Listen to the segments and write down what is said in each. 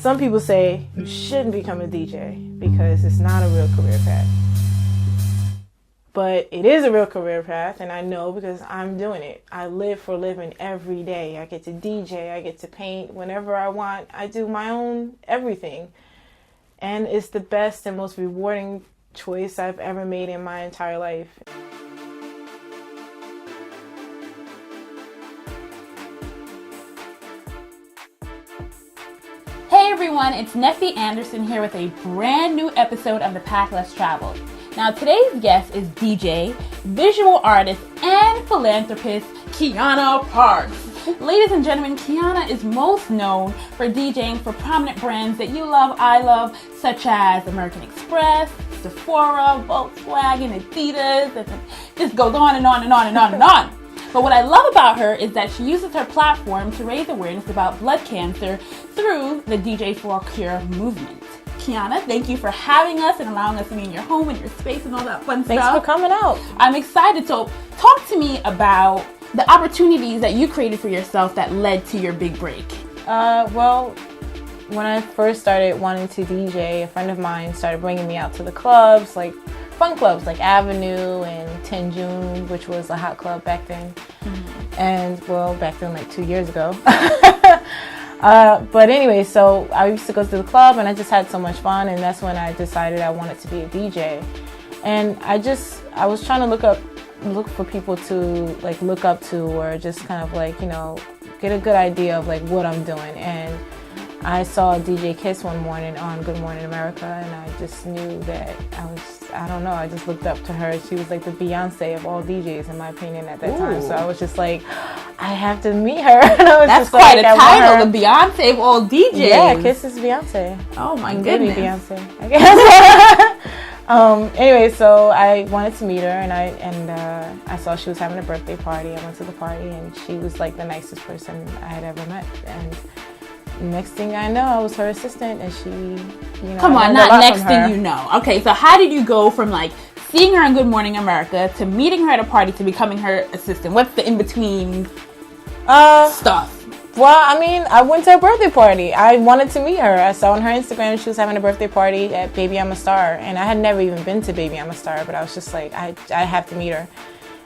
some people say you shouldn't become a DJ because it's not a real career path. But it is a real career path, and I know because I'm doing it. I live for a living every day. I get to DJ, I get to paint whenever I want. I do my own everything. And it's the best and most rewarding choice I've ever made in my entire life. Hey everyone, it's Neffy Anderson here with a brand new episode of The Path Less Traveled. Now today's guest is DJ, visual artist, and philanthropist Quiana Parks. Ladies and gentlemen, Kiana is most known for DJing for prominent brands that you love, I love, such as American Express, Sephora, Volkswagen, Adidas, and it just goes on and on and on and on and on. But what I love about her is that she uses her platform to raise awareness about blood cancer through the DJ for a Cure movement. Kiana, thank you for having us and allowing us to be in your home and your space and all that fun stuff. Thanks for coming out. I'm excited. So talk to me about the opportunities that you created for yourself that led to your big break. Well, when I first started wanting to DJ, a friend of mine started bringing me out to the clubs, like fun clubs like Avenue and 10 June, which was a hot club back then. Mm-hmm. And well, back then like 2 years ago. But anyway, so I used to go to the club and I just had so much fun, and that's when I decided I wanted to be a DJ. And I was trying to look for people to like look up to, or just kind of like, you know, get a good idea of like what I'm doing. And I saw DJ Kiss one morning on Good Morning America, and I just knew that I just looked up to her. She was like the Beyonce of all DJs, in my opinion, at that time. So I was just like, I have to meet her. That's quite a title, the Beyonce of all DJs. Yeah, Kiss is Beyonce. Oh my goodness. Beyonce, I guess. Anyway, so I wanted to meet her, and I saw she was having a birthday party. I went to the party, and she was like the nicest person I had ever met. And next thing I know, I was her assistant, and she, you know. Come on, not next thing you know. Okay, so how did you go from like seeing her on Good Morning America to meeting her at a party to becoming her assistant? What's the in-between stuff? Well, I mean, I went to her birthday party. I wanted to meet her. I saw on her Instagram she was having a birthday party at Baby I'm a Star, and I had never even been to Baby I'm a Star, but I was just like, I have to meet her.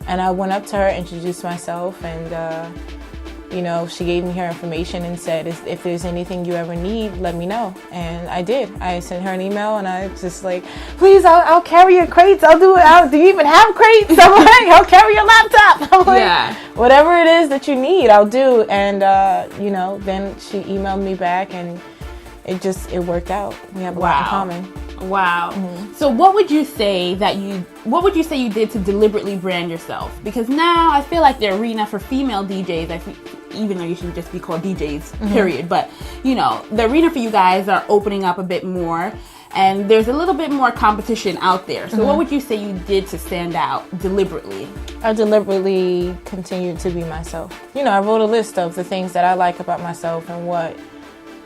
And I went up to her, introduced myself, and you know, she gave me her information and said, if there's anything you ever need, let me know. And I did. I sent her an email, and I was just like, please, I'll carry your crates. I'll do it. Do you even have crates? I'm like, I'll carry your laptop. I'm like, yeah. Whatever it is that you need, I'll do. And, you know, then she emailed me back, and it worked out. We have a lot in common. Wow. Mm-hmm. So what would you say you did to deliberately brand yourself? Because now I feel like the arena for female DJs, even though you should just be called DJs, period. But, you know, the arena for you guys are opening up a bit more, and there's a little bit more competition out there. So what would you say you did to stand out deliberately? I deliberately continued to be myself. You know, I wrote a list of the things that I like about myself and what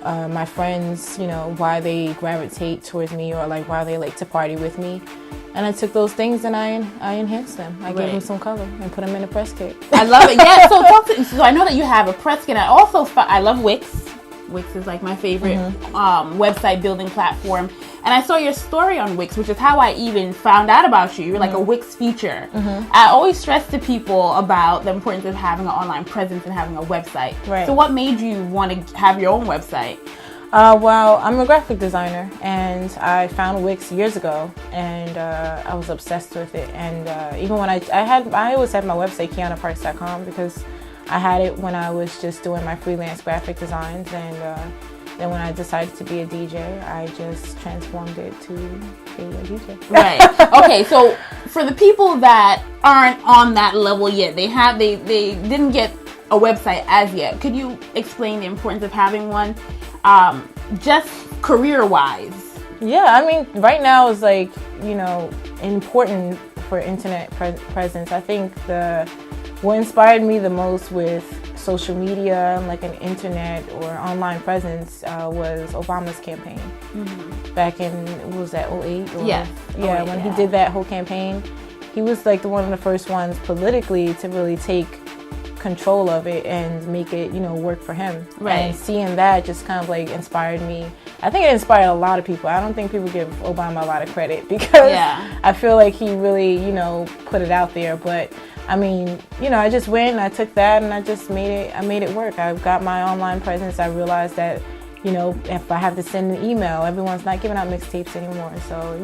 my friends, you know, why they gravitate towards me, or like why they like to party with me. And I took those things and I enhanced them. I gave them some color and put them in a press kit. I love it. Yeah. So I know that you have a press kit. I love Wix. Wix is like my favorite website building platform. And I saw your story on Wix, which is how I even found out about you. You're like a Wix feature. I always stress to people about the importance of having an online presence and having a website. Right. So what made you want to have your own website? Well, I'm a graphic designer, and I found Wix years ago, and I was obsessed with it. And even when I always had my website, kianaparks.com, because I had it when I was just doing my freelance graphic designs, and then when I decided to be a DJ, I just transformed it to be a DJ. Right. Okay, so for the people that aren't on that level yet, they didn't get a website as yet. Could you explain the importance of having one, just career-wise? Yeah, I mean, right now is like, you know, important for internet presence. I think what inspired me the most with social media and like an internet or online presence was Obama's campaign. Back in, what was that, 08? When he did that whole campaign, he was like one of the first ones politically to really take control of it and make it, work for him. Right. And seeing that just kind of like inspired me. I think it inspired a lot of people. I don't think people give Obama a lot of credit because I feel like he really, put it out there. But I mean, I just went and I took that and I just made it work. I've got my online presence. I realized that, if I have to send an email, everyone's not giving out mixtapes anymore. So,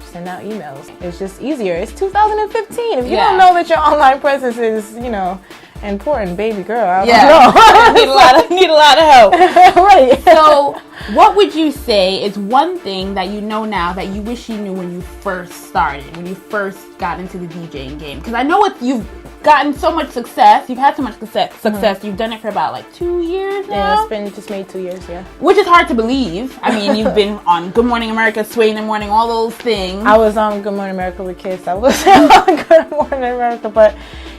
send out emails. It's just easier. It's 2015. If you don't know that your online presence is, important, baby girl, I don't know. need a lot of help. Right. So, what would you say is one thing that you know now that you wish you knew when you first started, when you first got into the DJing game? Because I know you've gotten so much success. You've had so much success. Mm-hmm. You've done it for about like 2 years now. Yeah, it's been just made 2 years, yeah. Which is hard to believe. I mean, you've been on Good Morning America, Sway in the Morning, all those things. I was on Good Morning America with Kiss. I was on Good Morning America, but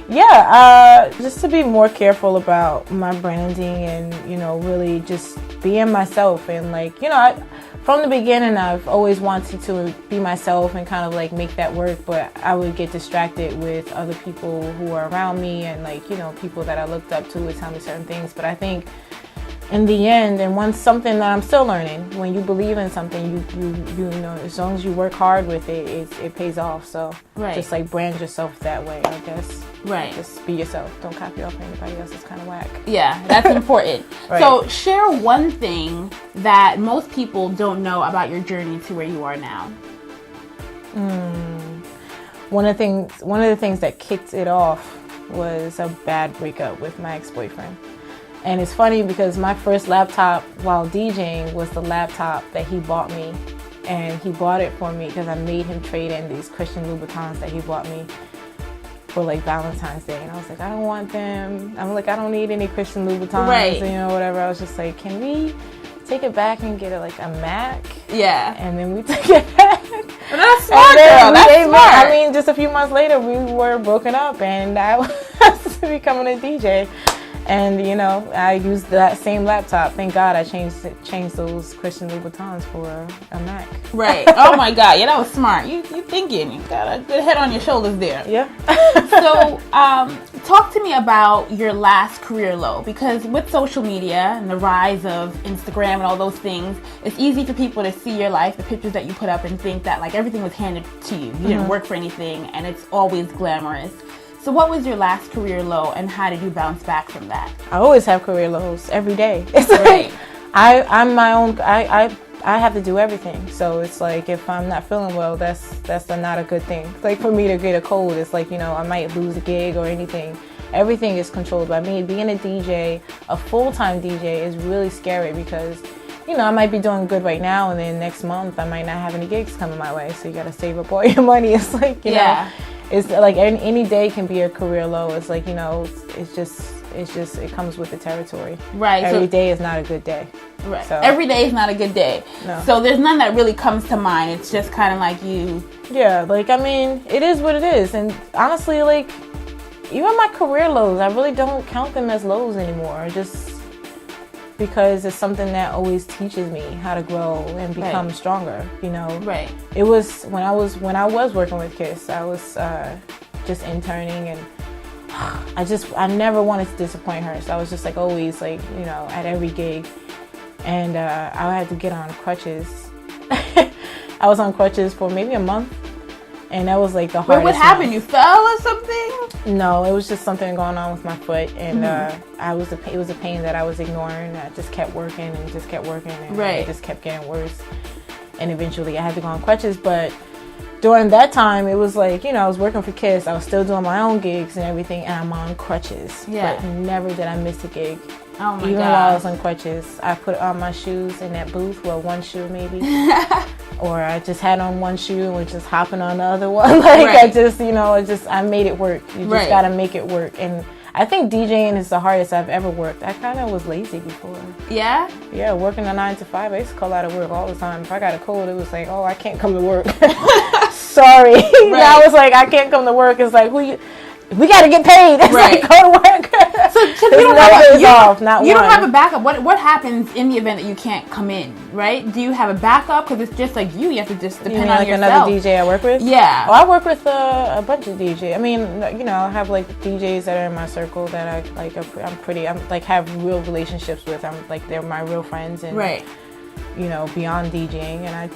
yeah, just to be more careful about my branding and, really just being myself and like, from the beginning, I've always wanted to be myself and kind of like make that work, but I would get distracted with other people who are around me and like, people that I looked up to would tell me certain things. But I think in the end, and once something that I'm still learning, when you believe in something, you as long as you work hard with it, it pays off. So just like brand yourself that way, I guess. Right. Just be yourself. Don't copy off anybody else. It's kind of whack. Yeah, that's important. Right. So share one thing that most people don't know about your journey to where you are now. One of the things that kicked it off was a bad breakup with my ex-boyfriend. And it's funny because my first laptop while DJing was the laptop that he bought me. And he bought it for me because I made him trade in these Christian Louboutins that he bought me for like Valentine's Day. And I was like, I don't want them. I'm like, I don't need any Christian Louboutins, right. Whatever. I was just like, can we take it back and get like a Mac? Yeah. And then we took it back. Well, that's smart, girl. That's smart. I mean, just a few months later, we were broken up and I was becoming a DJ. And, I used that same laptop. Thank God I changed those Christian Louboutins for a Mac. Right. Oh, my God. Yeah, that was smart. You thinking. You got a good head on your shoulders there. Yeah. So, talk to me about your last career low. Because with social media and the rise of Instagram and all those things, it's easy for people to see your life, the pictures that you put up, and think that, like, everything was handed to you. You didn't work for anything, and it's always glamorous. So what was your last career low and how did you bounce back from that? I always have career lows every day. It's like I'm my own. I have to do everything. So it's like if I'm not feeling well, that's not a good thing. It's like for me to get a cold, it's like I might lose a gig or anything. Everything is controlled by me. Being a DJ, a full-time DJ, is really scary because I might be doing good right now, and then next month I might not have any gigs coming my way. So you got to save up all your money. It's like know. It's like any day can be a career low. It's like, it's just, it comes with the territory. Right. Every day is not a good day. Right. So, every day is not a good day. No. So there's none that really comes to mind. It's just kind of like you. Yeah. Like, I mean, it is what it is. And honestly, like, even my career lows, I really don't count them as lows anymore. Just because it's something that always teaches me how to grow and become stronger, Right. It was when I was working with Kiss, I was just interning and I never wanted to disappoint her. So I was just like always like, at every gig. And I had to get on crutches. I was on crutches for maybe a month. And that was like the hardest. Wait, what happened? You fell or something? No, it was just something going on with my foot, and it was a pain that I was ignoring. I just kept working and just kept working, and it just kept getting worse. And eventually, I had to go on crutches. But during that time, it was like I was working for Kiss. I was still doing my own gigs and everything, and I'm on crutches. Yeah. But never did I miss a gig. Oh my God. Even while I was on crutches, I put on my shoes in that booth. Well, one shoe maybe. Or I just had on one shoe and was just hopping on the other one. I made it work. You just gotta make it work. And I think DJing is the hardest I've ever worked. I kind of was lazy before. Yeah? Yeah, working a 9 to 5, I used to call out of work all the time. If I got a cold, it was like, oh, I can't come to work. Sorry. Now it's like, I can't come to work. It's like, we got to get paid. It's Right. like, go to work. So you don't have a one. backup. What happens in the event that you can't come in, right? Do you have a backup? Because it's just like you have to just depend on like yourself. Another DJ I work with? Yeah. Oh, I work with a bunch of DJs. I mean, I have like DJs that are in my circle that I like. I'm like have real relationships with. I'm like they're my real friends and Right. Beyond DJing, and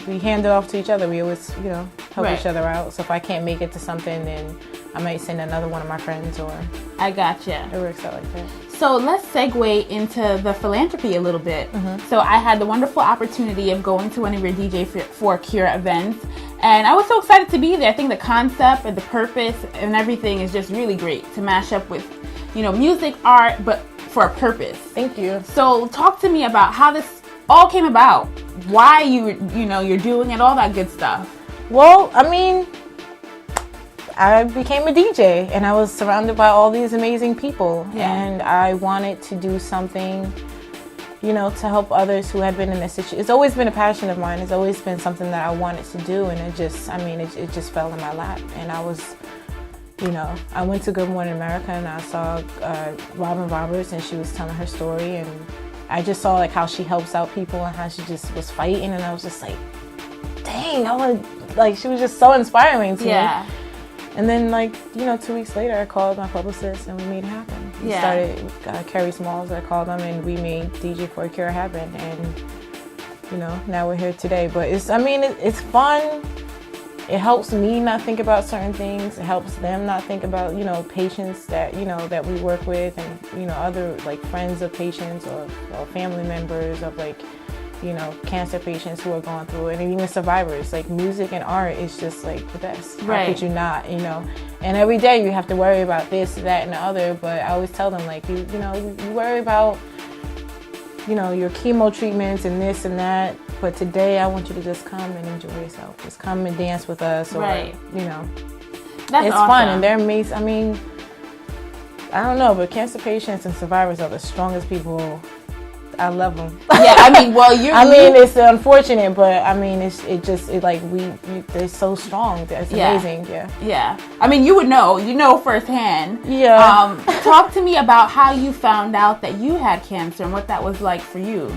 we hand it off to each other. We always help Right. each other out. So if I can't make it to something, then I might send another one of my friends, or I gotcha. it works out like that. So let's segue into the philanthropy a little bit. So I had the wonderful opportunity of going to one of your DJ for Cure events, and I was so excited to be there. I think the concept and the purpose and everything is just really great to mash up with, music, art, but for a purpose. Thank you. So talk to me about how this all came about, why you're doing it, all that good stuff. Well, I mean, I became a DJ and I was surrounded by all these amazing people, and I wanted to do something, to help others who had been in this situation. It's always been a passion of mine. It's always been something that I wanted to do, and it just fell in my lap. And I was, I went to Good Morning America and I saw Robin Roberts, and she was telling her story, and I just saw like how she helps out people and how she just was fighting, and I was just like, dang, she was just so inspiring to me. And then 2 weeks later, I called my publicist and we made it happen. We started Carrie Smalls. I called them and we made DJ for a Cure happen. And now we're here today. But it's fun. It helps me not think about certain things. It helps them not think about patients that that we work with, and other friends of patients or family members of cancer patients who are going through it, and even survivors. Music and art is just the best. Right. How could you not, And every day you have to worry about this, that, and the other. But I always tell them you worry about your chemo treatments and this and that. But today I want you to just come and enjoy yourself. Just come and dance with us, or That's it's awesome. fun and they're amazing. I mean, I don't know, but cancer patients and survivors are the strongest people. I love them. Yeah, it's unfortunate, but they're so strong. It's amazing. Yeah. I mean, you would know firsthand. Yeah. Talk to me about how you found out that you had cancer and what that was like for you.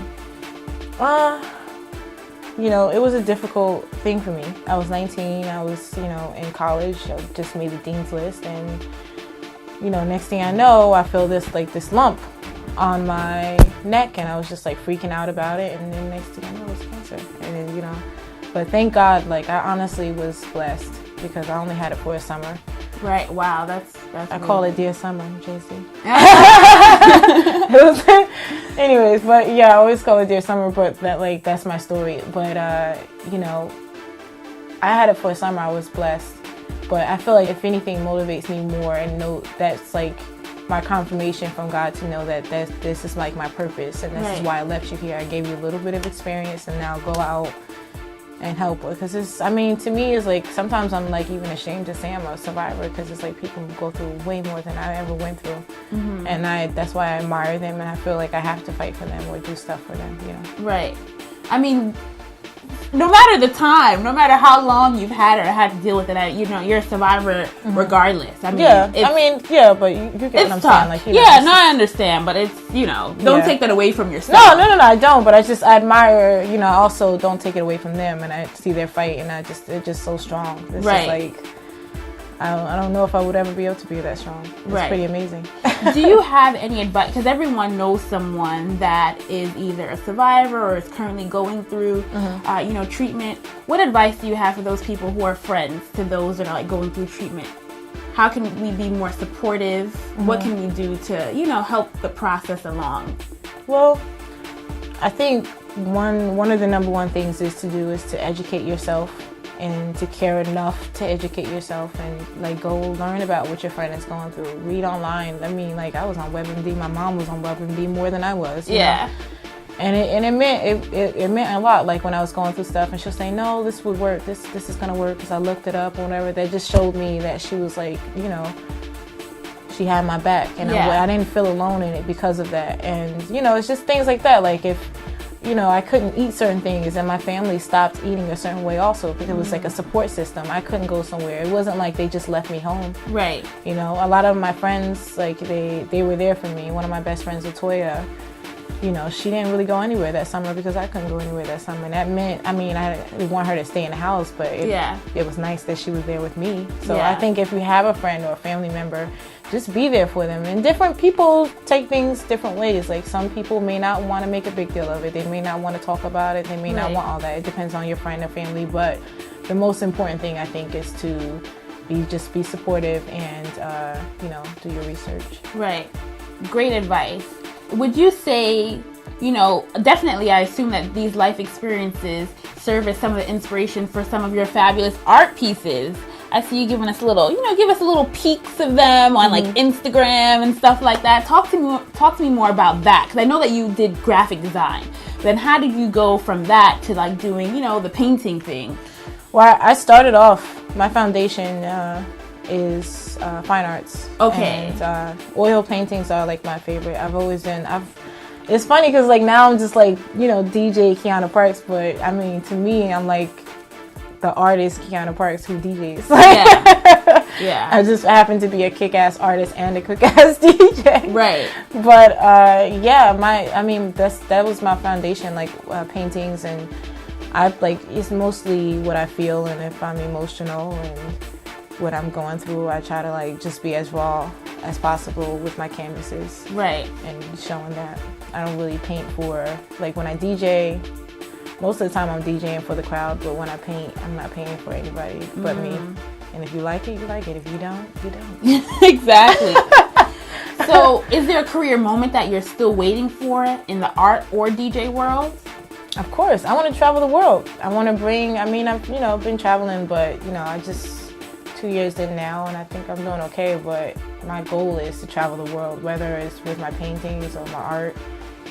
It was a difficult thing for me. I was 19. I was, in college. I just made the dean's list, and next thing I know, I feel this lump on my neck, and I was just freaking out about it, and then next thing I know, it was cancer. And then but thank God, I honestly was blessed because I only had it for a summer. Right. Wow. That's I call it Dear Summer, JC. Anyways, but yeah, I always call it Dear Summer, but that's my story. But I had it for a summer. I was blessed, but I feel if anything motivates me more, and know that's my confirmation from God to know that this is my purpose, and this is why I left you here. I gave you a little bit of experience, and now go out and help. Because to me, it's sometimes I'm even ashamed to say I'm a survivor, because it's people who go through way more than I ever went through. And that's why I admire them, and I feel I have to fight for them or do stuff for them. Right. I mean, no matter the time, no matter how long you've had it or had to deal with it, you're a survivor regardless. But you get what I'm tough. saying. I understand, but it's, don't take that away from yourself. No, I don't, but I admire, also don't take it away from them, and I see their fight, and they're just so strong. It's just I don't know if I would ever be able to be that strong. It's pretty amazing. Do you have any advice? Because everyone knows someone that is either a survivor or is currently going through, treatment. What advice do you have for those people who are friends to those that are going through treatment? How can we be more supportive? What can we do to, help the process along? Well, I think one of the number one things is to educate yourself, and to care enough to educate yourself, and go learn about what your friend is going through. Read online. I mean, I was on WebMD. My mom was on WebMD more than I was. Yeah. And it meant a lot. When I was going through stuff, and she'll say, "No, this would work. This is gonna work," because I looked it up or whatever. That just showed me that she was she had my back, and I didn't feel alone in it because of that. And it's just things like that. If you know, I couldn't eat certain things, and my family stopped eating a certain way also, because it was like a support system. I couldn't go somewhere. It wasn't like they just left me home. Right. You know, a lot of my friends, like, they were there for me. One of my best friends, Latoya, you know, she didn't really go anywhere that summer because I couldn't go anywhere that summer. And that meant, I mean, I didn't want her to stay in the house, but it was nice that she was there with me. So I think if you have a friend or a family member, just be there for them. And different people take things different ways. Like, some people may not want to make a big deal of it. They may not want to talk about it. They may not want all that. It depends on your friend or family. But the most important thing, I think, is to just be supportive and, you know, do your research. Right. Great advice. Would you say, you know, definitely I assume that these life experiences serve as some of the inspiration for some of your fabulous art pieces. I see you giving us a little, you know, give us a little peeks of them on like Instagram and stuff like that. Talk to me more about that, because I know that you did graphic design. Then how did you go from that to like doing, you know, the painting thing? Well, I started off, my foundation is fine arts. Okay. And oil paintings are like my favorite. It's funny because like now I'm just like, you know, DJ Quiana Parks, but I mean, to me, I'm like the artist Quiana Parks who DJs. Yeah. I just happen to be a kick-ass artist and a kick-ass DJ. Right. But yeah, that was my foundation, like paintings, and it's mostly what I feel, and if I'm emotional and what I'm going through, I try to like just be as raw as possible with my canvases. Right. And showing that. I don't really paint for, like, when I DJ, most of the time I'm DJing for the crowd, but when I paint, I'm not painting for anybody but me. And if you like it, you like it. If you don't, you don't. Exactly. So is there a career moment that you're still waiting for in the art or DJ world? Of course. I want to travel the world. I want to bring, I've, you know, been traveling, but, you know, I just 2 years in now, and I think I'm doing okay, but my goal is to travel the world, whether it's with my paintings or my art.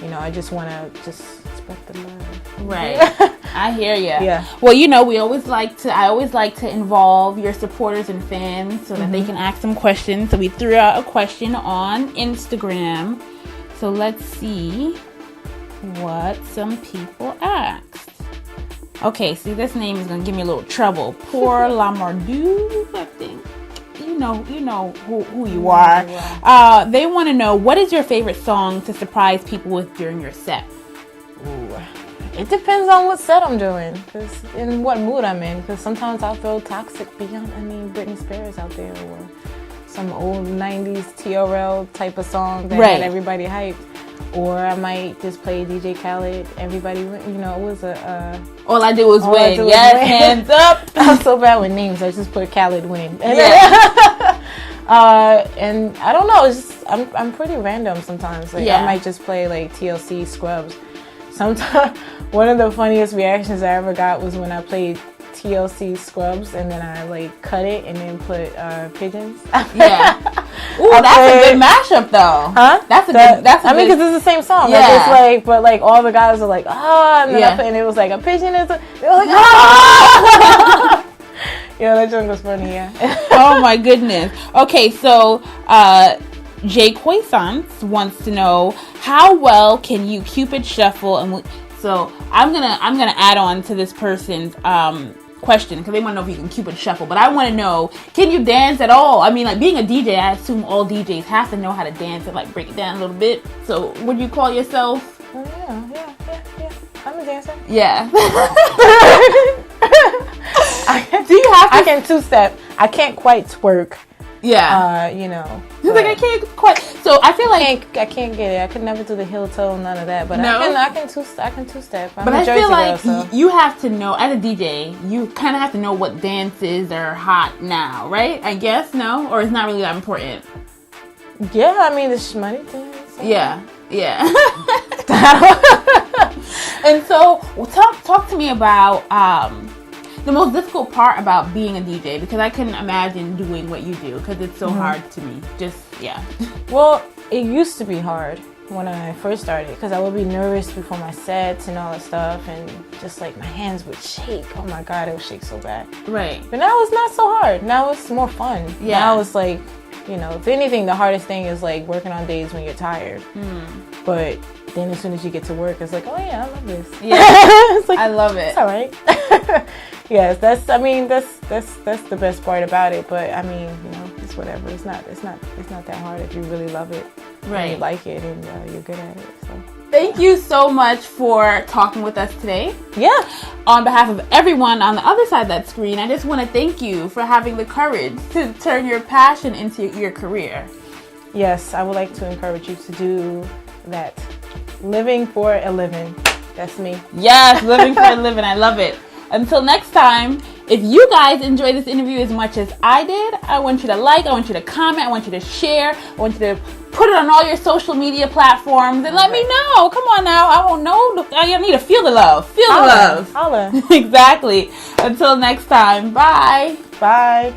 You know, I just want to just spread the love. Right. I hear you. Yeah. Well, you know, I always like to involve your supporters and fans so that they can ask some questions. So we threw out a question on Instagram. So let's see what some people asked. Okay, see, this name is gonna give me a little trouble. Pour Lamardou, I think. You know who you are. They want to know, what is your favorite song to surprise people with during your set? Ooh. It depends on what set I'm doing, and what mood I'm in. Because sometimes I'll throw toxic Britney Spears out there, or some old 90s TRL type of song that had everybody hyped. Or I might just play DJ Khaled. Everybody, you know, it was All I did was win. Yes, win. Hands up. I'm so bad with names. I just put Khaled win. And and I don't know. It's just, I'm pretty random sometimes. Like I might just play like TLC Scrubs. Sometimes one of the funniest reactions I ever got was when I played TLC Scrubs, and then I like cut it and then put pigeons. Yeah. Ooh, that's a good mashup though. Huh? That's a good. I mean, because it's the same song. Yeah. Like, it's like, but like all the guys are like, and then and it was like a pigeon. They were like, ah. Yeah, that joke was funny. Yeah. Oh my goodness. Okay, so Jay Quaisance wants to know, how well can you Cupid shuffle? And so I'm gonna add on to this person's question, because they want to know if you can Cupid shuffle. But I want to know, can you dance at all? I mean, like, being a DJ, I assume all DJs have to know how to dance and like break it down a little bit. So would you call yourself? Oh, yeah. I'm a dancer. Yeah. I can two-step. I can't quite twerk. Yeah. You know. He's like, I can't quite. So I feel like I can't get it. I could never do the heel toe, none of that. But no. I can two-step. I'm but a I Jersey feel like girl, so. you have to know, as a DJ, you kind of have to know what dances are hot now, right? I guess, no? Or it's not really that important? Yeah, I mean, the shmoney dance. Yeah. And so, talk to me about the most difficult part about being a DJ, because I couldn't imagine doing what you do, because it's so hard to me. Well, it used to be hard. when I first started, because I would be nervous before my sets and all that stuff, and just like my hands would shake. Oh my God, it would shake so bad. Right. But now it's not so hard. Now it's more fun. Yeah. Now it's like, you know, if anything, the hardest thing is like working on days when you're tired. But then as soon as you get to work, it's like, oh yeah, I love this. Yeah. It's like, I love it. It's all right. Yes, that's the best part about it. But I mean, you know, it's whatever. It's not that hard if you really love it. Right. And you like it and you're good at it. So. Thank you so much for talking with us today. Yeah. On behalf of everyone on the other side of that screen, I just want to thank you for having the courage to turn your passion into your career. Yes, I would like to encourage you to do that. Living for a living. That's me. Yes, living for a living. I love it. Until next time, if you guys enjoyed this interview as much as I did, I want you to like, I want you to comment, I want you to share, I want you to put it on all your social media platforms and let me know. Come on now. I won't know. I need to feel the love. Feel the love. Holla. Exactly. Until next time. Bye. Bye.